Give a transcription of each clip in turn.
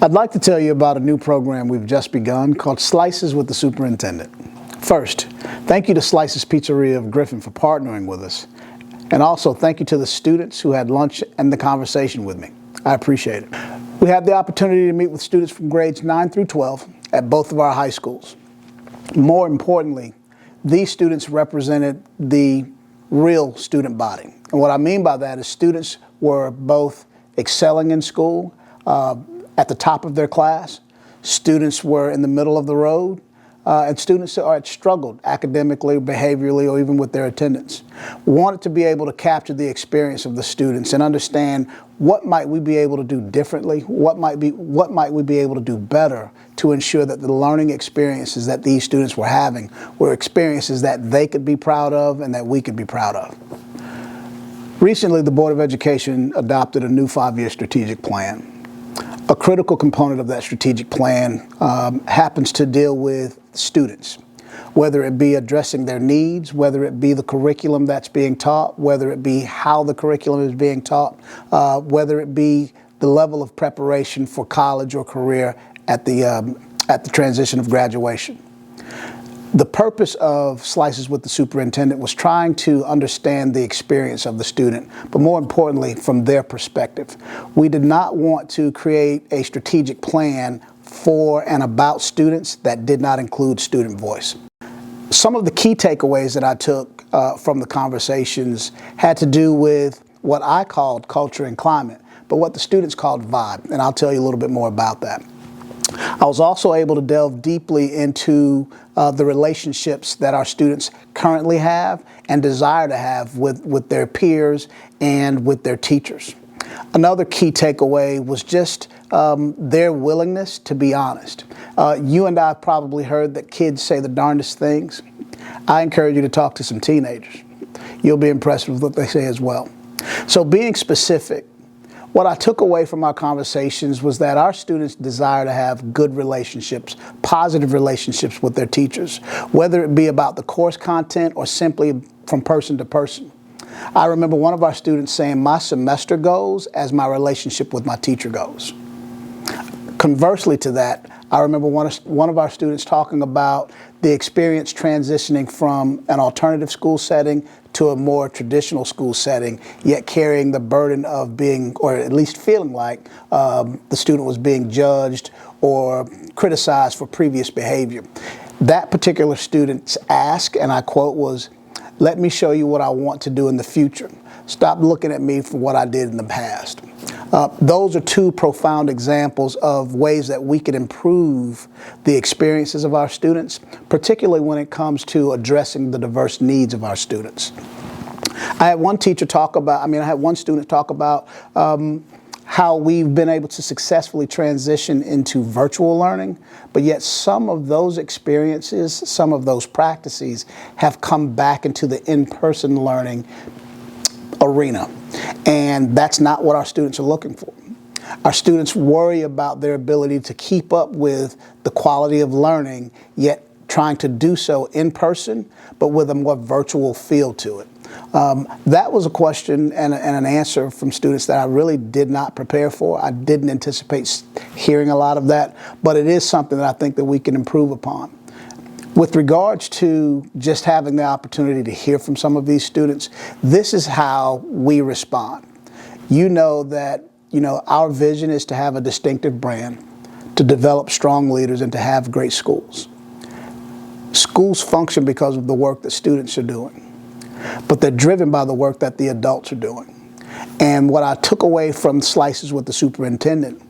I'd like to tell you about a new program we've just begun called Slices with the Superintendent. First, thank you to Slices Pizzeria of Griffin for partnering with us. And also thank you to the students who had lunch and the conversation with me. I appreciate it. We had the opportunity to meet with students from grades 9 through 12 at both of our high schools. More importantly, these students represented the real student body. And what I mean by that is students were both excelling in school, at the top of their class. Students were in the middle of the road, and students who had struggled academically, behaviorally, or even with their attendance. We wanted to be able to capture the experience of the students and understand what might we be able to do differently, what might we be able to do better to ensure that the learning experiences that these students were having were experiences that they could be proud of and that we could be proud of. Recently, the Board of Education adopted a new 5-year strategic plan. A critical component of that strategic plan happens to deal with students, whether it be addressing their needs, whether it be the curriculum that's being taught, whether it be how the curriculum is being taught, whether it be the level of preparation for college or career at the transition of graduation. The purpose of Slices with the Superintendent was trying to understand the experience of the student, but more importantly, from their perspective. We did not want to create a strategic plan for and about students that did not include student voice. Some of the key takeaways that I took from the conversations had to do with what I called culture and climate, but what the students called vibe, and I'll tell you a little bit more about that. I was also able to delve deeply into the relationships that our students currently have and desire to have with their peers and with their teachers. Another key takeaway was just their willingness to be honest. You and I probably heard that kids say the darndest things. I encourage you to talk to some teenagers. You'll be impressed with what they say as well. So being specific, what I took away from our conversations was that our students desire to have good relationships, positive relationships with their teachers, whether it be about the course content or simply from person to person. I remember one of our students saying, "My semester goes as my relationship with my teacher goes." Conversely to that, I remember one of our students talking about the experience transitioning from an alternative school setting to a more traditional school setting, yet carrying the burden of being, or at least feeling like, the student was being judged or criticized for previous behavior. That particular student's ask, and I quote, was, "Let me show you what I want to do in the future. Stop looking at me for what I did in the past." Those are two profound examples of ways that we can improve the experiences of our students, particularly when it comes to addressing the diverse needs of our students. I had one student talk about how we've been able to successfully transition into virtual learning, but yet some of those experiences, some of those practices have come back into the in-person learning arena. And that's not what our students are looking for. Our students worry about their ability to keep up with the quality of learning, yet trying to do so in person, but with a more virtual feel to it. That was a question and an answer from students that I really did not prepare for. I didn't anticipate hearing a lot of that, but it is something that I think that we can improve upon. With regards to just having the opportunity to hear from some of these students, this is how we respond. You know that, our vision is to have a distinctive brand, to develop strong leaders, and to have great schools. Schools function because of the work that students are doing, but they're driven by the work that the adults are doing. And what I took away from Slices with the Superintendent,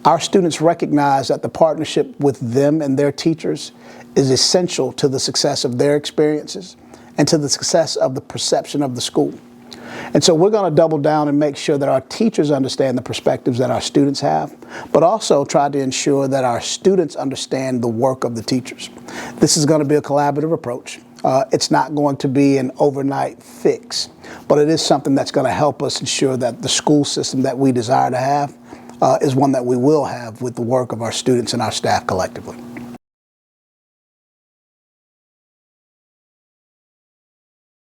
our students recognize that the partnership with them and their teachers is essential to the success of their experiences and to the success of the perception of the school. And so we're going to double down and make sure that our teachers understand the perspectives that our students have, but also try to ensure that our students understand the work of the teachers. This is going to be a collaborative approach. It's not going to be an overnight fix, but it is something that's going to help us ensure that the school system that we desire to have is one that we will have with the work of our students and our staff collectively.